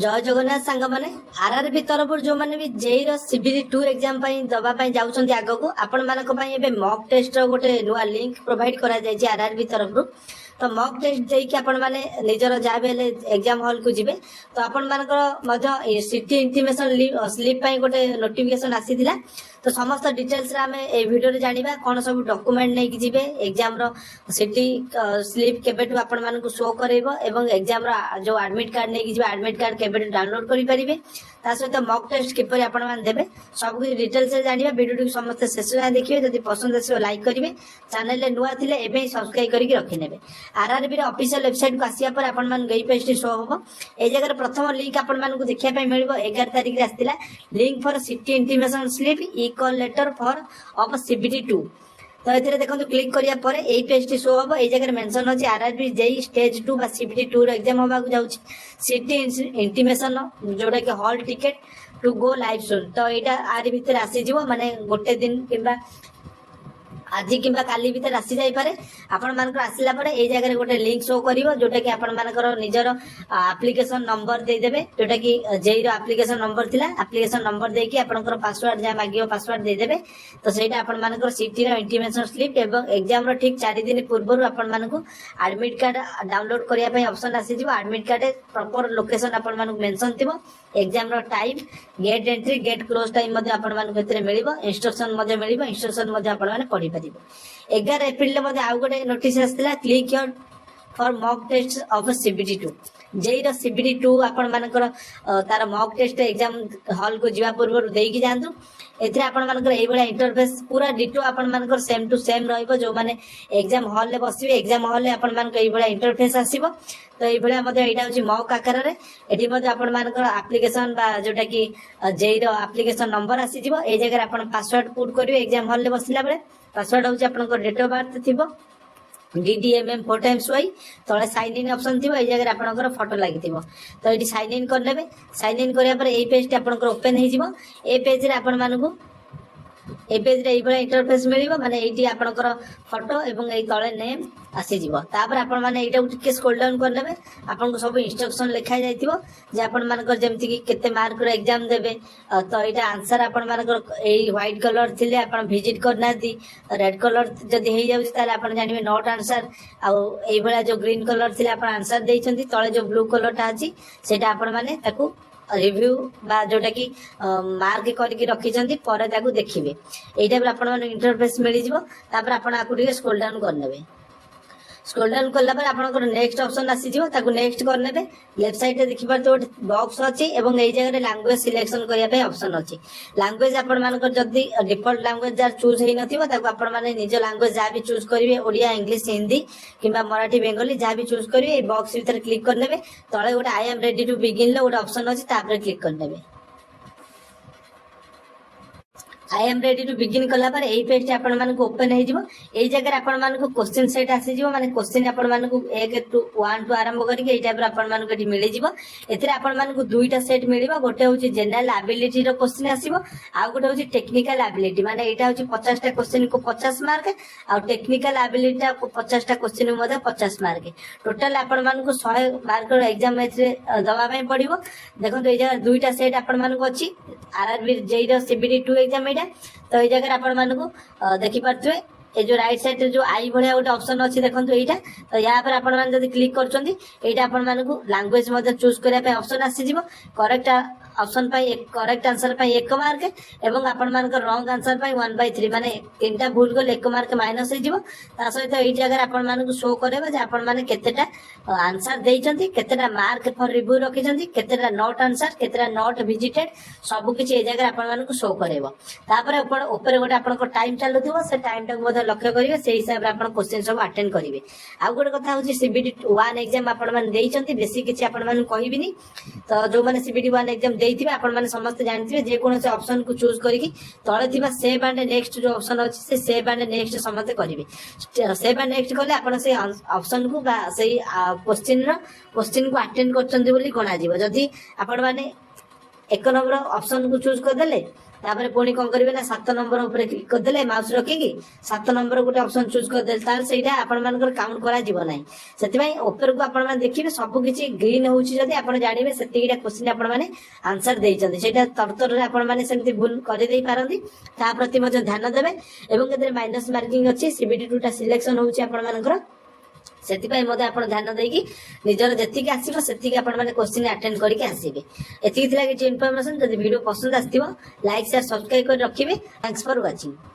जय जगन्नाथ सांग मैंने आरआरबी तरफ जो मैंने भी जेई सीबीडी 2 एग्जाम दवा जाऊँ आग को आपण मानी मॉक टेस्ट गोटे नुआ लिंक प्रोवाइड करा आरआरबी तरफ तो मॉक टेस्ट देकी आपण माने निजर जहाँ भी एग्जाम हॉल को जिबे तो आपण मानकर सिटी इंटिमेशन स्लिप पाई गोटे नोटिफिकेशन आसीथिला तो समस्त डिटेल्स रे आमे ए वीडियो रे जानिबा कोन सब डॉक्यूमेंट नै कि जिबे एग्जाम रो सिटी स्लिप केबेटु आपण मानकु शो करेबो एवं एग्जाम रो जो एडमिट कार्ड नै कि जिबे एडमिट कार्ड केबेटु डाउनलोड करि परिबे ता सहित मॉक टेस्ट किपरि आपण मान देबे सब कुछ डिटेल्स रे जानिबा वीडियो टी समस्त शेष जाय देखिबे जदि पसंद आसे लाइक करिवे चैनल रे नुआ थिले एबे सब्सक्राइब करिक रखि नेबे आरआरबी रे ऑफिशियल वेबसाइट को आसिया पर आपण मान गई पेज टी शो होबो ए जगह रे प्रथम लिंक आपण मान को देखिया पय मिलबो 11 तारिख रे आस्तिला link for city intimation slip call letter for of CBT 2 तो एथिरे देखंतु क्लिक करिया परे एई पेज टी शो होबो एई जगह मेंशन अछि आरआरबी जेई स्टेज 2 बा सीबीडी 2 रो एग्जाम होबा को जाउछि सिटी इंटिमेशन जोडा के hall ticket to go live soon तो एटा आरि भीतर आसी जिवो माने गोटे दिन किबा आज किंबा काली भीतर आसी जाई पारे आपण मानकर आसिला परे ए जगह रे गोटे लिंक शो करिवो जोटा कि आपण मानकर निजर एप्लीकेशन नंबर दे देबे जोटा कि जेई रो एप्लीकेशन नंबर थिला एप्लीकेशन नंबर दे कि आपनकर पासवर्ड जा मागियो पासवर्ड दे देबे तो सेटा आपण मानकर सिटी रो इंटिमेशन स्लिप एवं एग्जाम रो ठीक 4 दिन पूर्व आपण मानकु एडमिट कार्ड डाउनलोड करिया पय ऑप्शन आसी जिवो एडमिट कार्ड प्रॉपर लोकेशन आपण मानकु मेंशन थिबो एग्जाम रो time gate entry gate close time मध्ये आपण मानकु एतरे मिलिबो इंस्ट्रक्शन मध्ये मिलिबो इंस्ट्रक्शन मध्ये आपण माने पढि 11 एप्रिल मध्ये आउ गोटे नोटिस आस्तिला click here for mock test of CBT 2 जेई रो सीबीडी 2 आपण मानकर तार मॉक टेस्ट एग्जाम हॉल को जिवा पूर्व देकी जानतु एथरे आपण मानकर एई बडा इंटरफेस पूरा डिटो आपण मानकर सेम टू सेम रहइबो जो माने एग्जाम हॉल ले बसिबे एग्जाम हॉल ले आपण मानकर एई बडा इंटरफेस आसीबो तो एई बडा मध्ये एटा होची मॉक आकार रे एठी मध्ये आपण मानकर एप्लीकेशन बा जोटा कि जेई रो एप्लीकेशन नंबर आसी जिवो एई जगह आपण पासवर्ड पुट करिवे एग्जाम हॉल ले बसिला बेले पासवर्ड होची आपनकर डेट ऑफ बर्थ थिबो DDMM 4 times y तळे साइन इन ऑप्शन थिबो ए जगह आपनकर फोटो लागि थिबो तो एठी साइन इन कर लेबे साइन इन करिया पर ए पेज टी आपनकर ओपन हे जिवो ए पेज रे आपन मानकु ए पेज रे एई बडा इंटरफेस मिलिबो माने एठी आपनकर फोटो एवं एई तळे नेम आसी जिवो तापर आपन माने एटा टिके स्क्रॉल डाउन कर लेबे आपन को सब इंस्ट्रक्शन लिखा जायतिबो जे आपन मानकर जेमति कि केते मार्क रो एग्जाम देबे तो एटा आंसर आपन मानकर एई व्हाइट कलर थिले आपन विजिट करना दी रेड कलर जदी हे जाउछि ताले आपन जानिबे नॉट आंसर आ एई बडा जो ग्रीन कलर थिले आपन आंसर देइछन्ती तळे जो ब्लू कलर ता अछि सेटा आपन माने ताकू रिव्यू बा जोटा कि मार्क करके रखिछन्ती पर ताकू देखिबे एटा पर आपन माने इंटरफेस मिलि जिवो तापर आपन आकु टिके स्क्रॉल डाउन कर नेबे स्क्रॉल डाउन करला पर आपनकर नेक्स्ट ऑप्शन आसी जिवो ताकू नेक्स्ट कर नेबे लेफ्ट साइड रे देखि परते गोटे बॉक्स अछि एवं एई जगह रे लैंग्वेज सिलेक्शन करिया पे ऑप्शन अछि लैंग्वेज आपन मानकर जदी डिफॉल्ट लैंग्वेज जार चूज हेइ नथिबो ताकू आपन माने निज लैंग्वेज जा भी चूज करिवे ओडिया इंग्लिश हिंदी किबा मराठी बेंगली जा भी चूज करिवे ए बॉक्स भीतर क्लिक कर नेबे तळे गोटे I am ready to begin लो गोटे ऑप्शन अछि तापर क्लिक कर नेबे I am ready to begin कला पर एई पेज आपण मानक ओपन हे जिवो एई जगह आपण मानक क्वेश्चन सेट आसी जिवो माने क्वेश्चन आपण मानक 1 टू 1 टू आरंभ करके एई टाइप रे आपण मानक एठी मिलि जिवो एथिरे आपण मानक दुईटा सेट मिलिबो गोटे होची जनरल एबिलिटी रो क्वेश्चन आसीबो आ गोटे होची टेक्निकल एबिलिटी माने एटा होची 50 टा क्वेश्चन को 50 मार्क आ टेक्निकल एबिलिटी को 50 टा क्वेश्चन को मधे 50 मार्क टोटल आपण मानक 100 मार्क रो एग्जाम एथिरे दवा में पड़िबो देखो एई जगह दुईटा सेट आपण मानक अछि आरआरबी जेई रो सीबीडी 2 एग्जाम एटा तो ये जगह आपण मानकु देखि पारथुए ए जो राइट साइड रे जो आई भलिया गोटे ऑप्शन अछि देखंतु एटा तो या पर आपण मान जदी क्लिक करचोंती एटा आपण मानकु लैंग्वेज मध्ये चूज करिया पे ऑप्शन आसी जिवो करेक्ट ऑप्शन पाई एक करेक्ट आंसर पाई 1 मार्क एवं आपण मानकर रॉन्ग आंसर पाई 1/3 माने तीनटा भूल गले 1 मार्क माइनस हे जिवो ता सहित एई जगह आपण मानकु शो करेबा जे आपण माने केतेटा आंसर देइचंती केतेटा मार्क फॉर रिव्यू रखिचंती केतेटा नॉट आंसर केतेटा नॉट विजिटेड सब किछ ए जगह आपण मानकु शो करेबो तापर ऊपर गोटे आपनको टाइम चालुथिबो से टाइम टाक मध्ये लक्ष्य करिवे से हिसाब रे आपण क्वेश्चन सब अटेंड करिवे आ गोटे कथा होची सीबीडी 1 एग्जाम आपण मान देइचंती बेसी किछ आपण मान कहिबिनी तो जो माने सीबीडी 1 एग्जाम देइथिबे आपण माने समस्त जानथिबे जे कोनोसे ऑप्शन को चूज करिकि तळे थिबा सेव एंड नेक्स्ट जो ऑप्शन अछि से सेव एंड नेक्स्ट समस्त करिवे सेव एंड नेक्स्ट कले आपण से ऑप्शन को बा सेही क्वेश्चन को अटेंड करचंती बोली गणा जिवो जदी आपण माने एक नंबर ऑप्शन को चूज कर देले तापर पुणी कौन करेंगे ना 7 नंबर ऊपर क्लिक करदे माउस रखिकी 7 नंबर गोटे ऑप्शन चूज करदे तार आपण मानकर काउंट करा जीव नाही सेति ऊपर को आपण माने देखिबे सब किछि ग्रीन होउछि जदी आपण जानिबे सेतिकिटा क्वेश्चन आपण माने आंसर देइछन्ते सेटा तरतर रे आपण माने सेमति भूल करि देइ पारंती ता प्रति मजे ध्यान देबे एवं केते माइनस मार्किंग अछि सीबीटी 2 टा सिलेक्शन होउछि आपण मानकर सेतिपाई मते आपण ध्यान देइकी निजर जेतिकी आसीबो सेतिकी आपण माने क्वेश्चन अटेंड करिके आसीबे एतिकी थिला कि इन्फॉर्मेशन जदी वीडियो पसंद आस्तिबो लाइक शेयर सब्सक्राइब कर रखिबे थैंक्स फॉर वाचिंग।